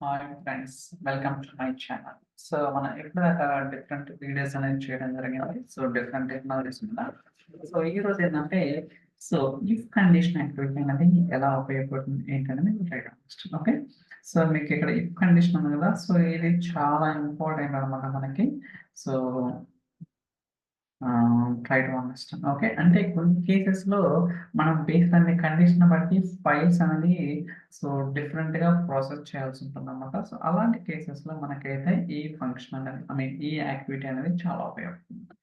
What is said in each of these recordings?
Hi friends, welcome to my channel. So మనం ఎప్పుడైతే different videos అనేది చేయడం జరిగింది. సో డిఫరెంట్ టెక్నాలజీస్ మీద. సో ఈ రోజు ఏంటంటే సో ఇఫ్ కండిషన్ యాక్టివిటీ అనేది ఎలా ఉపయోగపడుతుంది ఏంటనేది మీకు చేయడం ఇష్టం. ఓకే, సో మీకు ఇక్కడ ఇఫ్ కండిషన్ ఉంది కదా, సో ఇది చాలా ఇంపార్టెంట్ అనమాట మనకి. So try to understand. Okay, అంటే కొన్ని కేసెస్లో మనం బేస్డ్ అనే కండిషన్ బట్టి ఫైల్స్ అనేది సో డిఫరెంట్గా ప్రాసెస్ చేయాల్సి ఉంటుంది అనమాట. సో అలాంటి కేసెస్లో మనకైతే ఈ ఫంక్షన్ అనేది ఈ యాక్టివిటీ అనేది చాలా ఉపయోగపడుతుంది.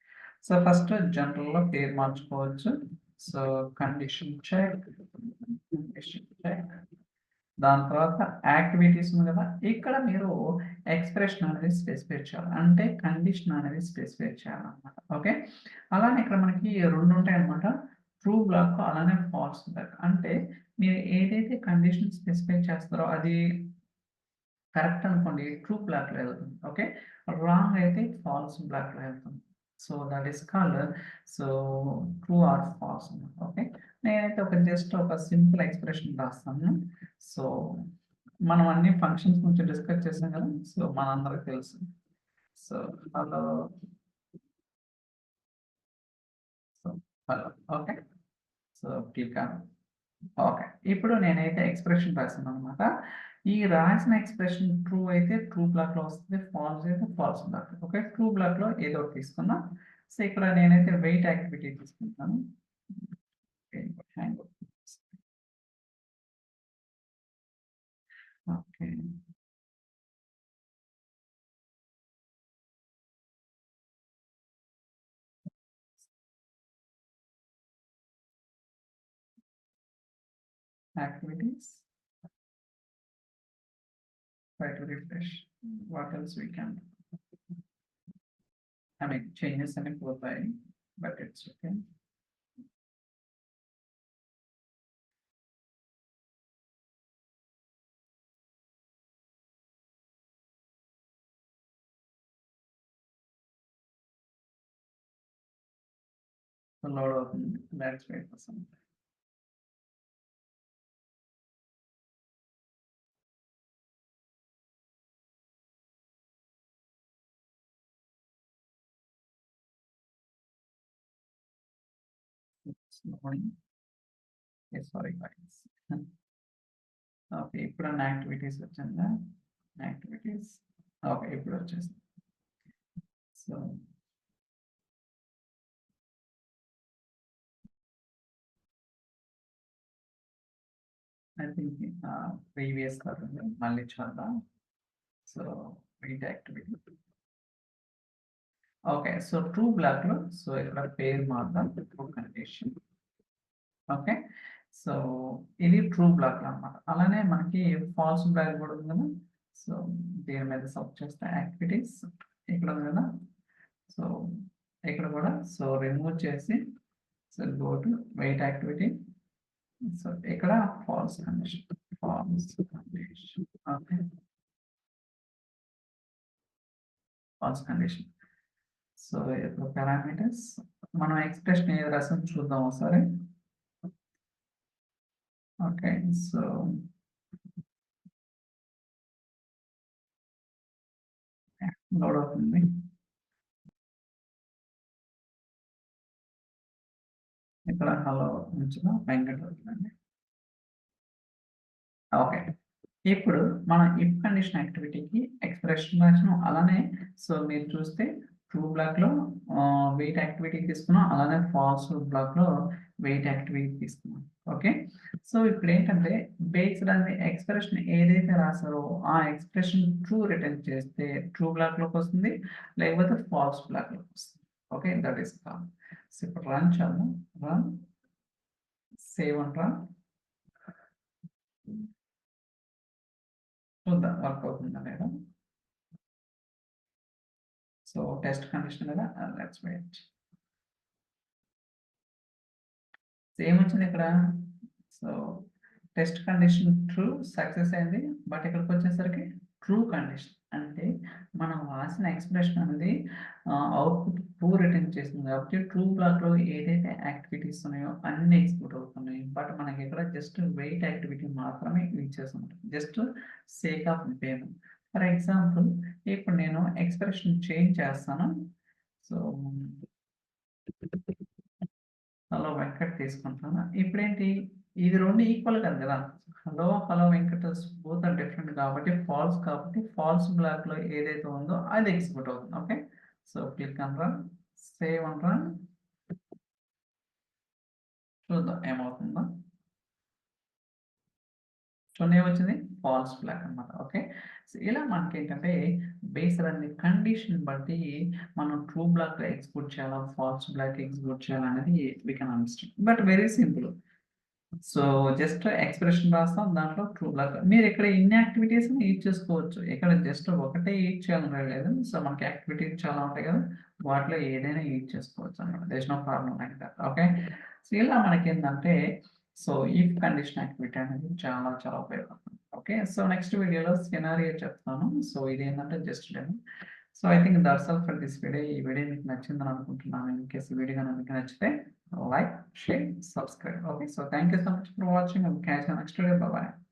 సో ఫస్ట్ జనరల్లో పేరు మార్చుకోవచ్చు. సో కండిషన్ చెక్, దాని తర్వాత యాక్టివిటీస్ ఉంది కదా, ఇక్కడ మీరు ఎక్స్ప్రెషన్ అనేది స్పెసిఫై చేయాలి, అంటే కండిషన్ అనేది స్పెసిఫై చేయాలన్నమాట. ఓకే, అలానే ఇక్కడ మనకి రెండు ఉంటాయి అనమాట, ట్రూ బ్లాక్ అలానే ఫాల్స్ బ్లాక్. అంటే మీరు ఏదైతే కండిషన్ స్పెసిఫై చేస్తారో అది కరెక్ట్ అనుకోండి, ట్రూ బ్లాక్ లో వెళ్తుంది. ఓకే, రాంగ్ అయితే ఫాల్స్ బ్లాక్ లో వెళ్తుంది. So that is called so true or false. Okay, నేనైతే జస్ట్ ఒక సింపుల్ ఎక్స్ప్రెషన్ రాస్తాను. సో మనం అన్ని ఫంక్షన్స్ గురించి డిస్కస్ చేసాం కదా, సో మనందరికి తెలుసు. So hello, so hello. Okay, so click on. Okay, ఇప్పుడు నేనైతే ఎక్స్ప్రెషన్ రాసాను అనమాట. ఈ రాసిన ఎక్స్ప్రెషన్ ట్రూ అయితే ట్రూ బ్లాక్ లో వస్తుంది, ఫాల్స్ అయితే false block. Okay, true block లో ఏదో ఒకటి తీసుకున్నా. సో ఇక్కడ నేనైతే వెయిట్ యాక్టివిటీ తీసుకుంటాను. Okay, activities, try to refresh. What else we can do? Changes and profile, but it's okay. A lot of let's wait for some. Morning. Yes, sorry guys. Okay, ఇప్పుడు activities వచ్చిందా? Activities okay, ఇప్పుడు వచ్చేసింది. So I think previous కాకుండా మళ్ళీ చూద్దాం. So wait activity. Okay, so true block లో so ఇక్కడ పేరు మాత్రం ట్రూ కండిషన్. ఓకే, సో ఇది ట్రూ బ్లాక్ అన్నమాట. అలానే మనకి ఫాల్స్ బ్లాక్ కూడా ఉంది కదా. సో దీని మీద సబ్ చేస్తే యాక్టివిటీస్ ఇక్కడ ఉంది కదా. సో ఇక్కడ కూడా సో రిమూవ్ చేసి so go to wait activity. So ఇక్కడ false condition, false condition. Okay, false condition. So ఇప్పుడు పారామీటర్స్ మనం ఎక్స్ప్రెషన్ ఏది రాసాం చూద్దాం ఒకసారి. ఓకే, సో లోడ్ అవుతుంది. ఇక్కడ హలో ఉంచుదాం, వెంకట్ అవుతుందండి. ఓకే, ఇప్పుడు మనం ఇఫ్ కండిషన్ యాక్టివిటీకి ఎక్స్ప్రెషన్ రాసినాం. అలానే సో మీరు చూస్తే ట్రూ బ్లాక్ లో వెయిట్ యాక్టివిటీ తీసుకున్నాం, అలానే ఫాల్స్ బ్లాక్ లో వెయిట్ యాక్టివిటీ తీసుకున్నాం. ఓకే, సో ఇప్పుడు ఏంటంటే బేస్డ్ ఆన్ ఎక్స్ప్రెషన్ ఏదైతే రాసారో ఆ ఎక్స్ప్రెషన్ ట్రూ రిటర్న్ చేస్తే ట్రూ బ్లాక్ లోకి వస్తుంది, లేకపోతే ఫాల్స్ బ్లాక్ లోకి వస్తుంది. Okay, that is call. So ఇప్పుడు రన్ చేద్దాం. Run, save and run. చూద్దాం వర్క్ అవుతుందా లేదా. సో టెస్ట్ కండిషన్ కదా, లెట్స్ వెయిట్. సేమ్ వచ్చింది ఇక్కడ. So test condition true success అయింది, బట్ ఇక్కడికి వచ్చేసరికి ట్రూ కండిషన్ అంటే మనం రాసిన ఎక్స్ప్రెషన్ అనేది అవుట్పుట్ ట్రూ రిటర్న్ చేసింది. కాబట్టి ట్రూ బ్లాక్ లో ఏదైతే యాక్టివిటీస్ ఉన్నాయో అన్ని ఎగ్జిక్యూట్ అవుతున్నాయి, బట్ మనకి ఇక్కడ జస్ట్ వెయిట్ యాక్టివిటీ మాత్రమే యూజ్ చేస్తాం. Just sake of payment. For example ఇప్పుడు నేను ఎక్స్ప్రెషన్ చేంజ్ చేస్తాను. సో హలో వెంకట్ తీసుకుంటాను. ఇప్పుడేంటి ఇది 2 ఈక్వల్ కాదు కదా! Hello Venkat both are different కాబట్టి ఫాల్స్ బ్లాక్‌లో ఏదైతే ఉందో అది ఎగ్జిక్యూట్ అవుతుంది. Okay. So click on run, save and run. చూద్దాం ఏమవుతుందో. చూడండి ఏమొచ్చింది? ఫాల్స్ బ్లాక్ అన్నమాట. ఓకే. సో ఇలా మనకేంటంటే బేస్డ్ ఆన్ ది కండిషన్ బట్టి మనం ట్రూ బ్లాక్ ఎగ్జిక్యూట్ చేయాలా, ఫాల్స్ బ్లాక్ ఎగ్జిక్యూట్ చేయాలా అనేది we can understand. But very simple. So just expression రాస్తాం. దాంట్లో ట్రూ బ్లాక్. మీరిక్కడ ఇన్ని యాక్టివిటీస్‌ని యూజ్ చేసుకోవచ్చు. ఇక్కడ జస్ట్ ఒకటే యూజ్ చేయాలని లేదు. సో మనకి యాక్టివిటీస్ చాలా ఉంటాయి కదా! వాటిలో ఏదైనా యూజ్ చేసుకోవచ్చన్నమాట. There is no problem like that. Okay. So ఇలా మనకేందంటే సో ఇఫ్ కండిషన్ యాక్టివిటీ అనేది చాలా చాలా ఉపయోగపడుతుంది. ఓకే. సో నెక్స్ట్ వీడియోలో సినారియో చెప్తాను. సో ఇదేంటంటే just demo. So I think that's all for this video. ఈ వీడియో మీకు నచ్చిందని అనుకుంటున్నాను. ఇన్ కేస్ ఈ వీడియో గనుక మీకు నచ్చితే like, share, subscribe. Okay, so thank you so much for watching and catch you next video. Bye bye.